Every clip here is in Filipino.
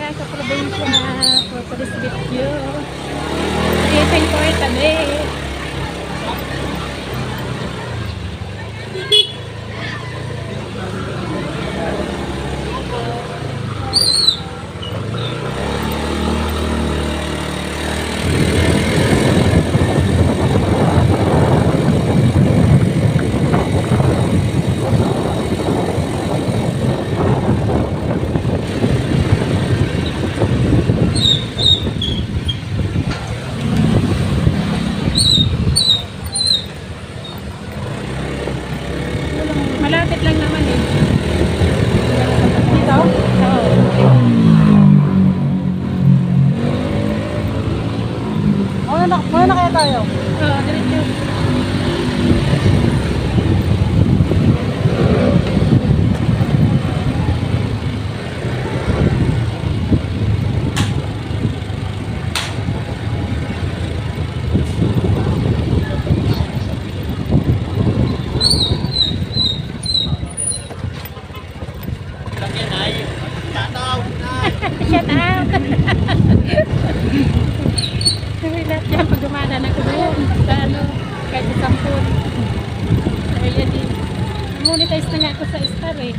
mga kaprobinsya for this video. Sleeping for today. Malapit lang naman eh. Dito? Oo. Muna na kaya tayo? Oo, diretso. Shut up! Lahat yan, pag gumana na ko doon sa ano, kahit sa sampun. Kaya di, monetize na nga ako sa Star eh.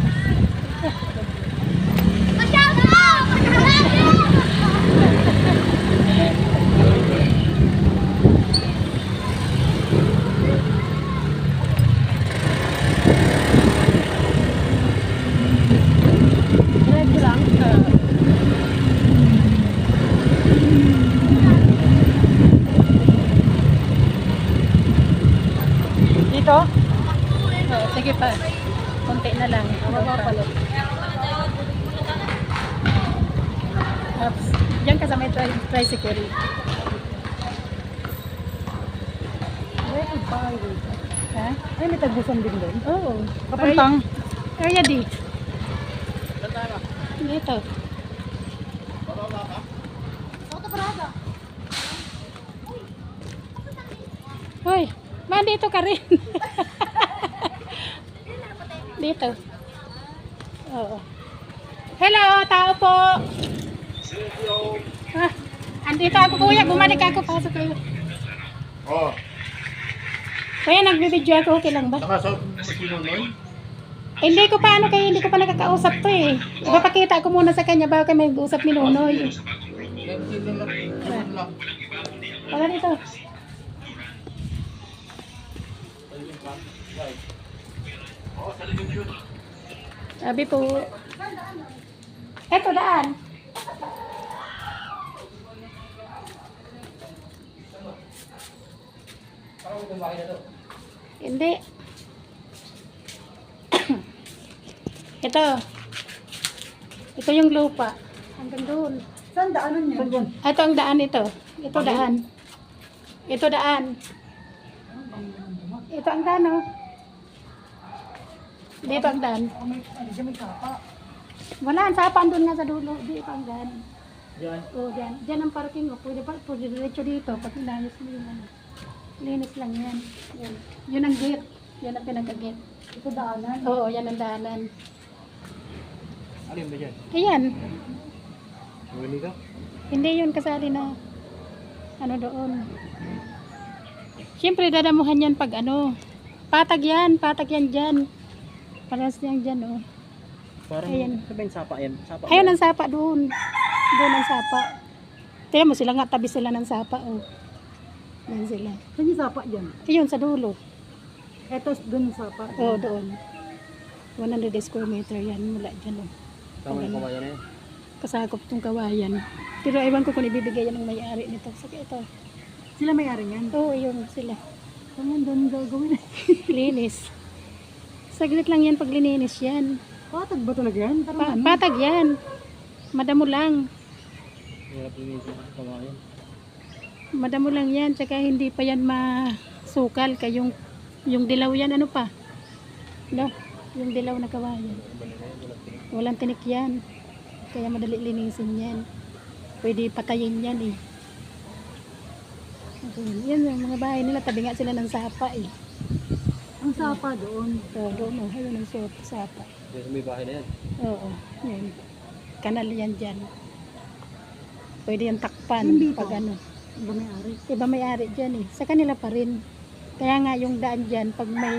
Diretso lang. Dito? Oo, sige pa. Konti na lang. Mapapalo. Oops. Diyan ka sa may tricycle. Ha? Ay, may tagbusan din doon. Oo. Papuntang? Area D. Dito. Hoy, dito ka rin. Dito. Oo. Hello, tao po. Ah, andito ako kuya, bumalik ako, pasok kayo. Oh, Kuya, nagbibidyo ako, okay lang ba? nakasot mo sino nun? Hindi ko pa ano kayo, hindi ko pa nakakausap to eh. Ipapakita ko muna sa kanya bago kami mag-usap ni Nonoy. Wala dito. Sabi po. Eto daan. Hindi. Ito. Ito yung lupa. Hanggang doon. Saan daanan niya? Saan dyan? Ito ang daan ito. Ito daan. Ito daan. Ito ang daan, oh. Dito ang daan. Diyan may kapa. Wala, ang sapaan doon nga sa dulo. Dito ang daan. Diyan. Oh, dyan. Dyan ang parking, oh. Pwede diretso dito. Pag inayos mo yun, ano. Linis lang yan. Yan. Yun ang gate. Yan ang pinag-gate. Ito daanan. Oo, yan ang daanan. Alin ba dyan? Ayan. Huli ka? Hindi yun kasali na ano doon. Siyempre dadamuhan yan pag ano. Patag yan dyan. Paras yan dyan, oh. Parang Ayan. sabihin sapa yan. Sapa Ayun ang sapa doon. Doon ang sapa. Tingnan mo sila nga, tabi sila ng sapa, oh. Yan sila. Saan yung sapa dyan? Ayun, sa dulo. Eto doon yung sapa. Oo, doon. 100 square meter yan mula dyan, oh. Tama yung kawayan na yan. Kasakop tong kawayan. Pero ewan ko kung ibibigay yan ng may-ari nito. Saka ito. Sila may-ari yan? Oo, yun sila. Saan doon gagawin? Linis. Saglit lang yan pag lininis yan. Patag ba talaga yan? Parang ano? Patag yan. Madamo lang. Hirap linis yung kawayan. Madamo lang yan. Tsaka hindi pa yan masukal. Kaya yung dilaw yan, ano pa? No? Yung dilaw na kawayan. Walang tinik yan. Kaya madali linisin yan. Pwede patayin yan eh. Okay. Yan yung mga bahay nila. Tabi nga sila ng sapa eh. Ang sapa doon. So, doon oh. Ayun ang sapa. May bahay na yan. Oo. Yan. Kanal yan dyan. Pwede yung takpan Hindi pag to. ano. Iba may ari. Iba may-ari dyan eh. Sa kanila pa rin. Kaya nga yung daan dyan, pag may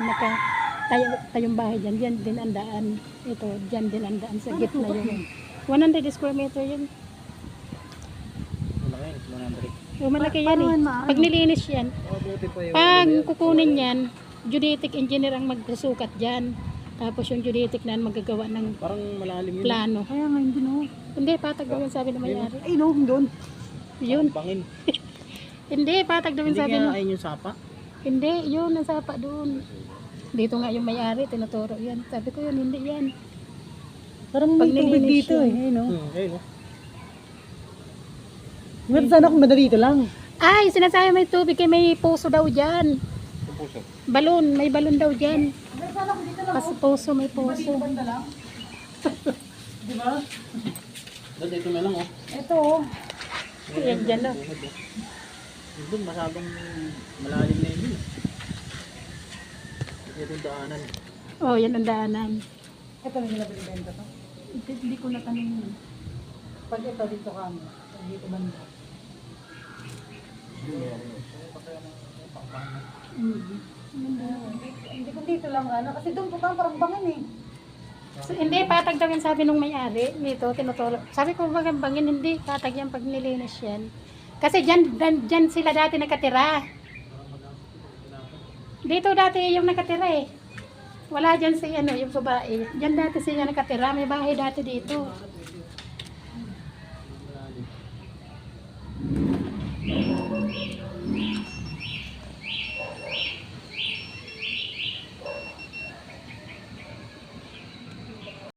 tayong bahay dyan, dyan din ang daan. Ito, dyan din ang daan sa Ano gitna sukat yun. yun? 100 square meter yun. Malaki yun, 100. O, malaki yan Paano eh. yan maano? Pag nilinis yan, Oh, buti pa yung pag ano yan. kukunin yan, geodetic engineer ang magsusukat dyan. Tapos yung geodetic na magagawa ng Parang malalim yun. plano. Kaya nga hindi no. Hindi, patag daw yun sabi ng may-ari. Ay no, doon. Yun. Bangin. Hindi, patag daw yun Hindi sabi kaya ng... ayun yung sapa. Hindi, yun, ang sapa doon. Dito nga yung may-ari, tinuturo yan. Sabi ko yun, hindi yan. Parang Pag may tubig nilinis dito yun. eh. Ayun no. Ayun oh. Meron sana kung madali dito lang. Ay, sinasabi may tubig, kay may puso daw dyan. Yung puso. Balon, may balon daw dyan. Meron sana kung dito lang. Kasi puso, may puso. Banda lang. Di ba? Doon, ito na lang oh. Ito oh. Yan dyan no. Tuhod, oh. Doon, masyadong malalim na yun. Ito yung daanan. Oh, yan ang daanan. Ito na nila binibenta to. Hindi ko natanong yun. Pag ito dito kami. Pag dito banda. Hindi ko dito lang ano. Kasi doon po parang bangin eh. So, hindi, patag daw yan sabi nung may-ari. Dito, tinuturo. Sabi ko, wag ang bangin, hindi. Patag yan pag nilinis yan. Kasi dyan sila dati nakatira. Dito dati yung nakatira eh. Wala dyan si ano, yung babae. Dyan dati siya nakatira. May bahay dati dito.